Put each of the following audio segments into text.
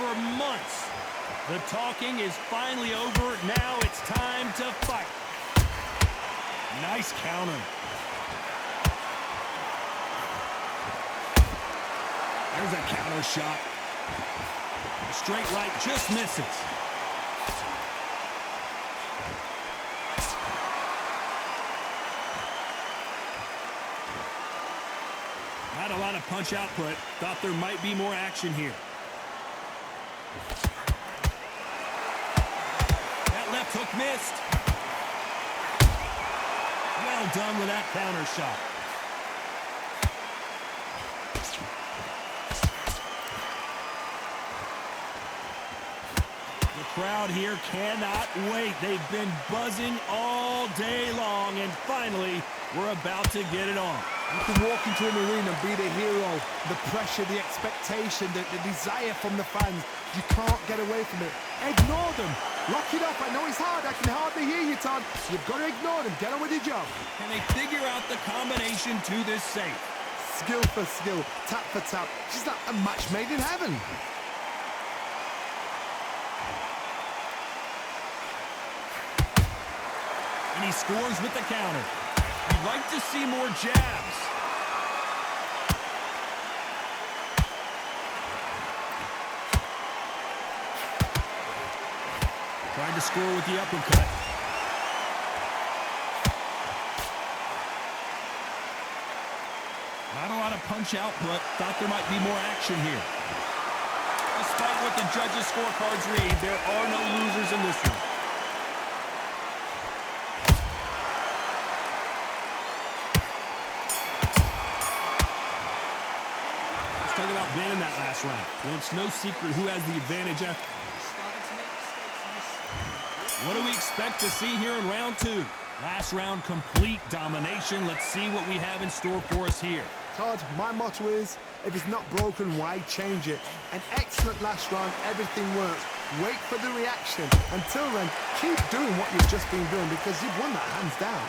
for months. The talking is finally over. Now it's time to fight. Nice counter. There's a counter shot. A straight right just misses. Not a lot of punch output. Thought there might be more action here. That left hook missed. Well done with that counter shot. The crowd here cannot wait. They've been buzzing all day long, and finally, we're about to get it on. You can walk into an arena and be the hero. The pressure, the expectation, the desire from the fans. You can't get away from it. Ignore them. Lock it up. I know it's hard. I can hardly hear you, Todd. You've got to ignore them. Get on with your job. Can they figure out the combination to this safe? Skill for skill, tap for tap. She's like a match made in heaven. And he scores with the counter. You'd like to see more jabs. Trying to score with the uppercut. Not a lot of punch output. Thought there might be more action here. Despite what the judges' scorecards read, there are no losers in this one. Talk about winning that last round. Well, it's no secret who has the advantage after. What do we expect to see here in round two? Last round, complete domination. Let's see what we have in store for us here. Todd, my motto is, if it's not broken, why change it? An excellent last round, everything works. Wait for the reaction. Until then, keep doing what you've just been doing because you've won that hands down.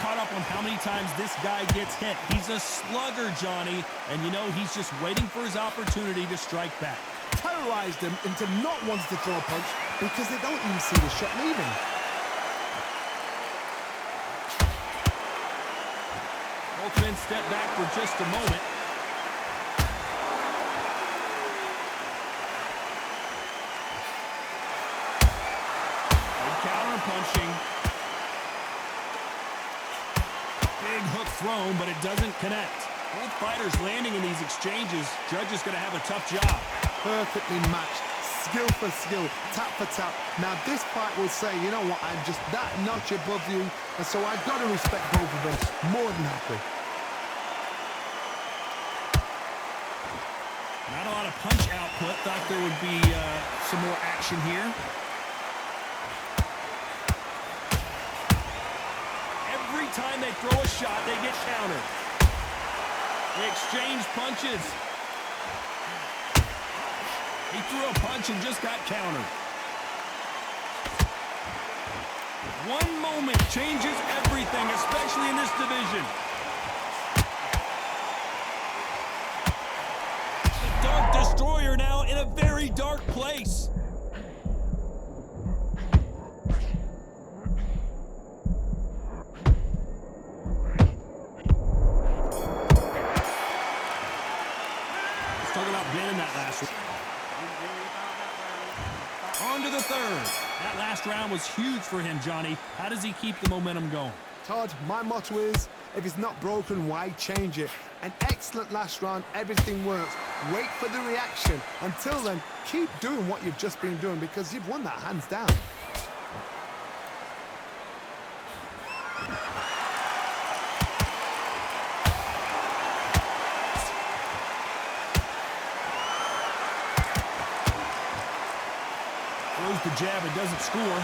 Caught up on how many times this guy gets hit. He's a slugger, Johnny, and you know he's just waiting for his opportunity to strike back. Terrorized them into not wanting to throw a punch because they don't even see the shot leaving. Both men step back for just a moment. Counter punching. Big hook thrown, but it doesn't connect. Both fighters landing in these exchanges. Judge is going to have a tough job. Perfectly matched. Skill for skill. Tap for tap. Now this fight will say, you know what, I'm just that notch above you, and so I've got to respect both of them. More than happy. Not a lot of punch output. Thought there would be some more action here. Every time they throw a shot, they get countered. They exchange punches. He threw a punch and just got countered. One moment changes everything, especially in this division. The Dark Destroyer now in a very dark place. Talk about winning that last round. On to the third. That last round was huge for him, Johnny. How does he keep the momentum going? Todd, my motto is, if it's not broken, why change it? An excellent last round, everything works. Wait for the reaction. Until then, keep doing what you've just been doing because you've won that hands down. Throws the jab, it doesn't score.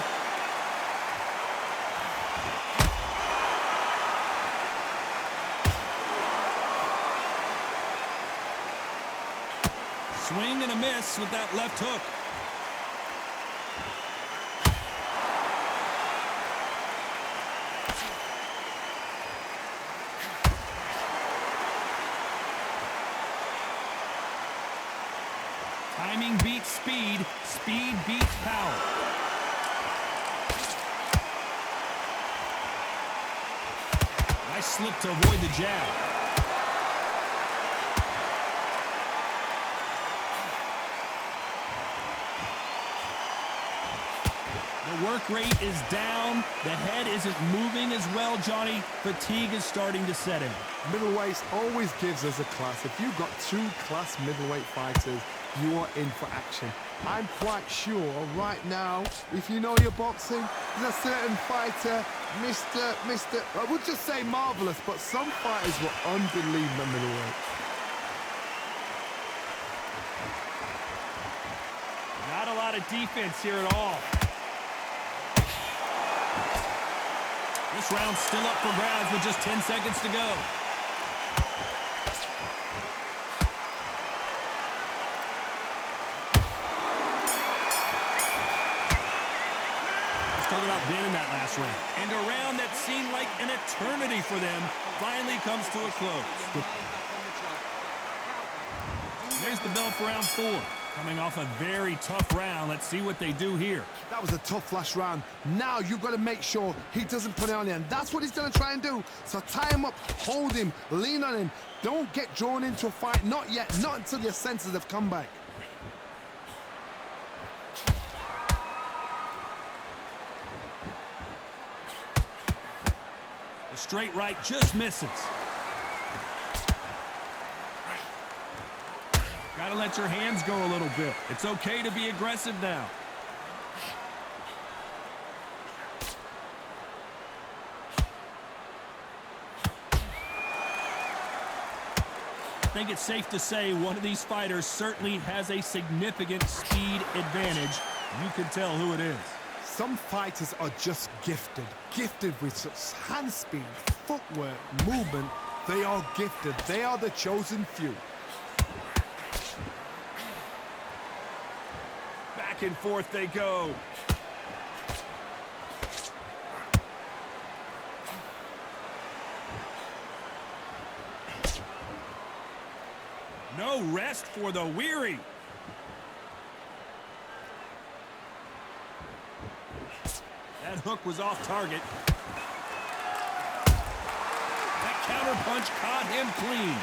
Swing and a miss with that left hook. Timing beats speed. Speed beats power. Nice slip to avoid the jab. The work rate is down. The head isn't moving as well, Johnny. Fatigue is starting to set in. Middleweights always gives us a class. If you've got two class middleweight fighters, you are in for action. I'm quite sure right now, if you know your boxing, there's a certain fighter, Mr. I would just say marvelous, but some fighters were unbelievable middleweight. Not a lot of defense here at all. This round's still up for grabs with just 10 seconds to go. Let's talk about winning that last round. And a round that seemed like an eternity for them finally comes to a close. There's the bell for round 4. Coming off a very tough round. Let's see what they do here. That was a tough last round. Now you've got to make sure he doesn't put it on you, and that's what he's going to try and do. So tie him up, hold him, lean on him. Don't get drawn into a fight. Not yet. Not until your senses have come back. The straight right just misses. Gotta let your hands go a little bit. It's okay to be aggressive now. I think it's safe to say one of these fighters certainly has a significant speed advantage. You can tell who it is. Some fighters are just gifted. Gifted with such hand speed, footwork, movement. They are gifted. They are the chosen few. Back and forth they go. No rest for the weary. That hook was off target. That counter punch caught him clean.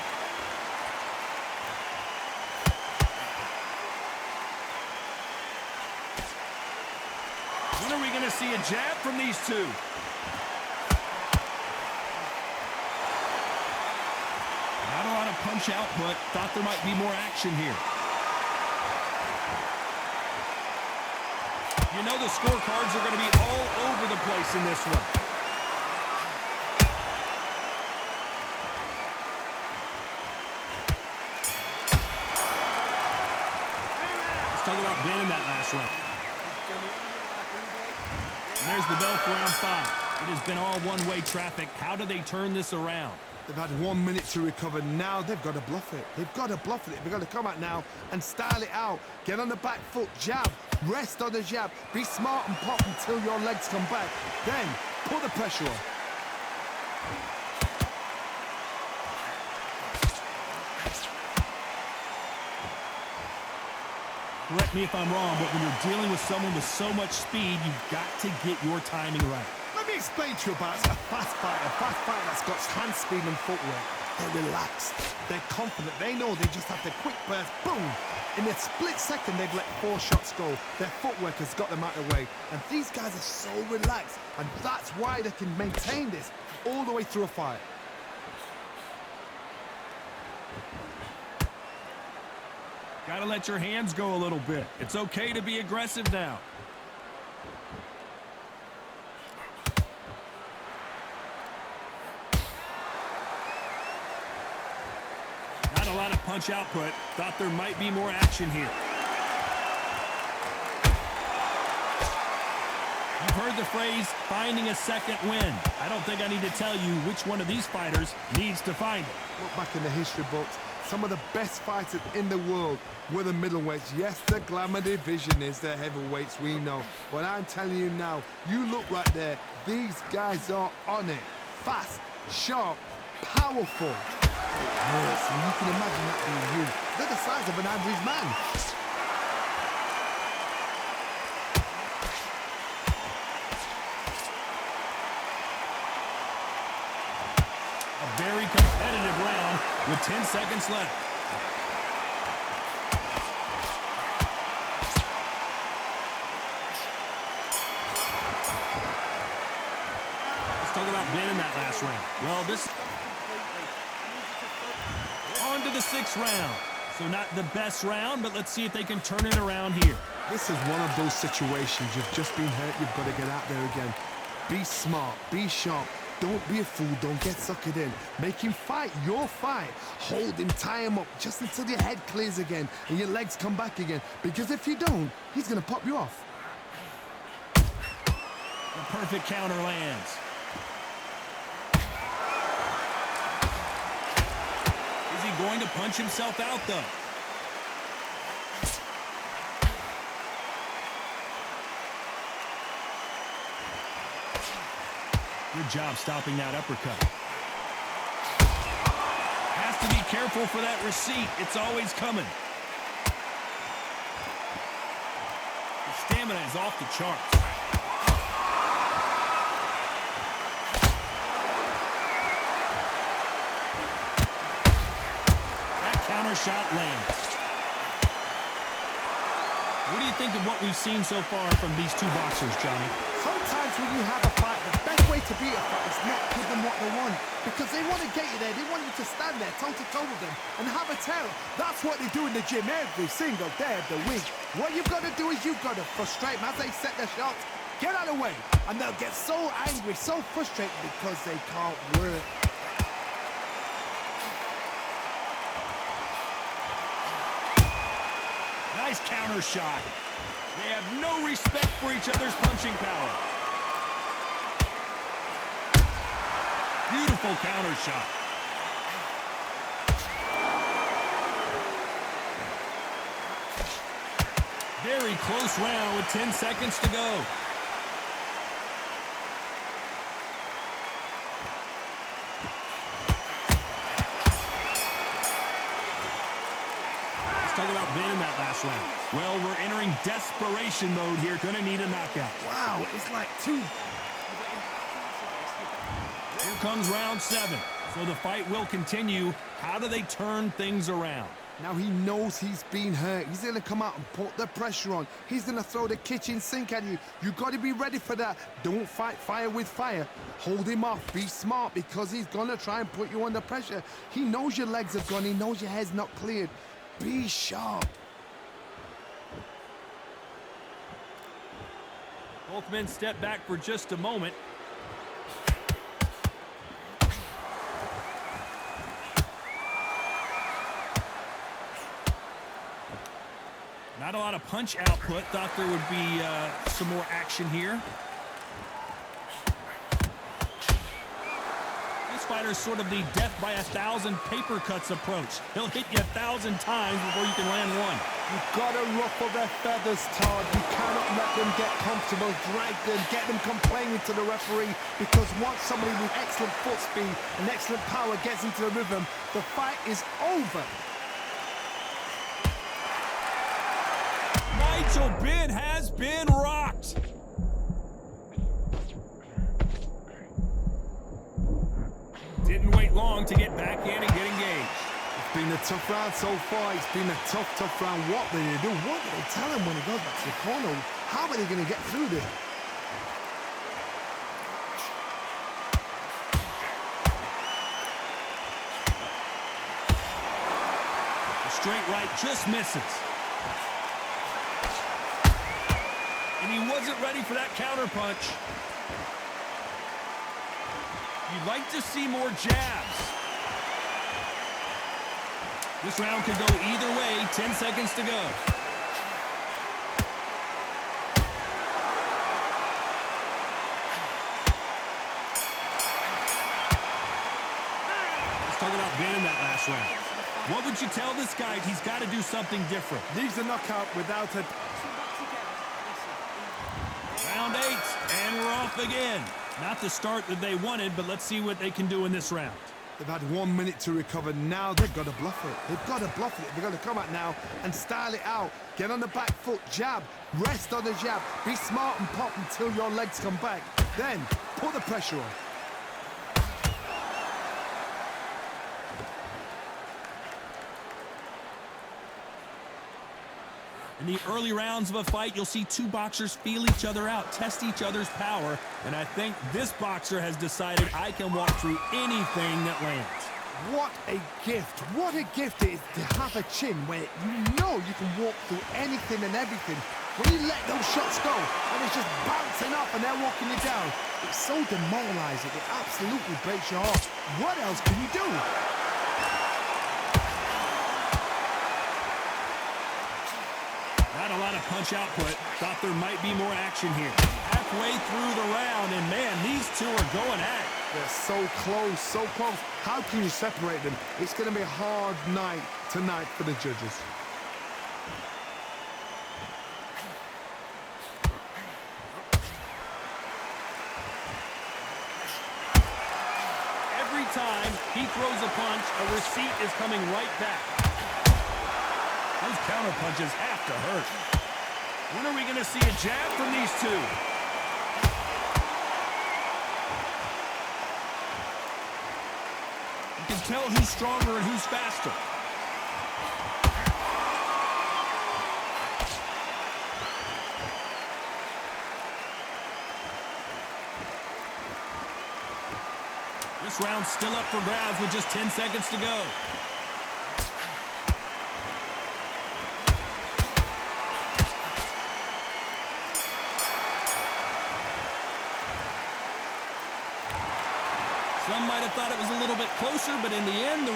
When are we going to see a jab from these two? Not a lot of punch output. Thought there might be more action here. You know the scorecards are going to be all over the place in this one. Let's talk about winning that last round. And there's the bell for round 5. It has been all one-way traffic. How do they turn this around? They've had 1 minute to recover. Now they've got to bluff it. They've got to bluff it. They've got to come out now and style it out. Get on the back foot, jab, rest on the jab. Be smart and pop until your legs come back. Then put the pressure on. Correct me if I'm wrong, but when you're dealing with someone with so much speed, you've got to get your timing right. Let me explain to you about a fast fighter that's got hand speed and footwork. They're relaxed, they're confident, they know they just have to quick burst, boom! In a split second, they've let 4 shots go. Their footwork has got them out of the way. And these guys are so relaxed, and that's why they can maintain this all the way through a fight. Gotta let your hands go a little bit. It's okay to be aggressive now. Not a lot of punch output. Thought there might be more action here. You've heard the phrase, finding a second win. I don't think I need to tell you which one of these fighters needs to find it. Look back in the history books. Some of the best fighters in the world were the middleweights. Yes, the glamour division is the heavyweights, we know. But I'm telling you now, you look right there, these guys are on it. Fast, sharp, powerful. It hurts, and you can imagine that being you. They're the size of an average man. very competitive round with 10 seconds left. Let's talk about winning that last round. Well, this... On to the 6th round. So not the best round, but let's see if they can turn it around here. This is one of those situations. You've just been hurt. You've got to get out there again. Be smart. Be sharp. Don't be a fool. Don't get suckered in. Make him fight your fight. Hold him, tie him up just until your head clears again and your legs come back again. Because if you don't, he's going to pop you off. The perfect counter lands. Is he going to punch himself out, though? Good job stopping that uppercut. Has to be careful for that receipt. It's always coming. The stamina is off the charts. That counter shot lands. What do you think of what we've seen so far from these two boxers, Johnny? Sometimes when you have a fight, the best way to beat a fight is not give them what they want. Because they want to get you there. They want you to stand there toe-to-toe with them and have a tell. That's what they do in the gym every single day of the week. What you've got to do is you've got to frustrate them as they set their shots. Get out of the way. And they'll get so angry, so frustrated because they can't work. Nice counter shot. They have no respect for each other's punching power. Beautiful counter shot. Very close round with 10 seconds to go. Talk about winning that last round. Well, we're entering desperation mode here. Gonna need a knockout. Wow, it's like two. Here comes round 7. So the fight will continue. How do they turn things around? Now he knows he's been hurt. He's going to come out and put the pressure on. He's going to throw the kitchen sink at you. You've got to be ready for that. Don't fight fire with fire. Hold him off. Be smart because he's going to try and put you under pressure. He knows your legs have gone. He knows your head's not cleared. Be sharp. Both men step back for just a moment. Not a lot of punch output. Thought there would be some more action here. This fighter's sort of the death by 1,000 paper cuts approach. He'll hit you 1,000 times before you can land one. You've got to ruffle their feathers, Todd. You cannot let them get comfortable, drag them, get them complaining to the referee, because once somebody with excellent foot speed and excellent power gets into the rhythm, the fight is over. Nigel Benn has been rocked. Didn't wait long to get back in and get engaged. It's been a tough round so far. It's been a tough round. What do they do? What do they tell him when he goes back to the corner? How are they going to get through this? The straight right just misses. And he wasn't ready for that counter punch. You'd like to see more jabs. This round could go either way. 10 seconds to go. Let's talk about winning that last round. What would you tell this guy? He's got to do something different. Needs a knockout without a... Round 8, and we're off again. Not the start that they wanted, but let's see what they can do in this round. They've had 1 minute to recover. Now they've got to bluff it. They've got to bluff it. They've got to come out now and style it out. Get on the back foot, jab, rest on the jab. Be smart and pop until your legs come back. Then put the pressure on. In the early rounds of a fight, you'll see two boxers feel each other out, test each other's power, and I think this boxer has decided I can walk through anything that lands. What a gift. What a gift it is to have a chin where you know you can walk through anything and everything. When you let those shots go and it's just bouncing off and they're walking you down, it's so demoralizing. It absolutely breaks your heart. What else can you do? Not a lot of punch output. Thought there might be more action here. Halfway through the round, and man, these two are going at it. They're so close, so close. How can you separate them? It's going to be a hard night tonight for the judges. Every time he throws a punch, a receipt is coming right back. Those counter punches have to hurt. When are we going to see a jab from these two? You can tell who's stronger and who's faster. This round's still up for grabs with just 10 seconds to go. Some might have thought it was a little bit closer, but in the end,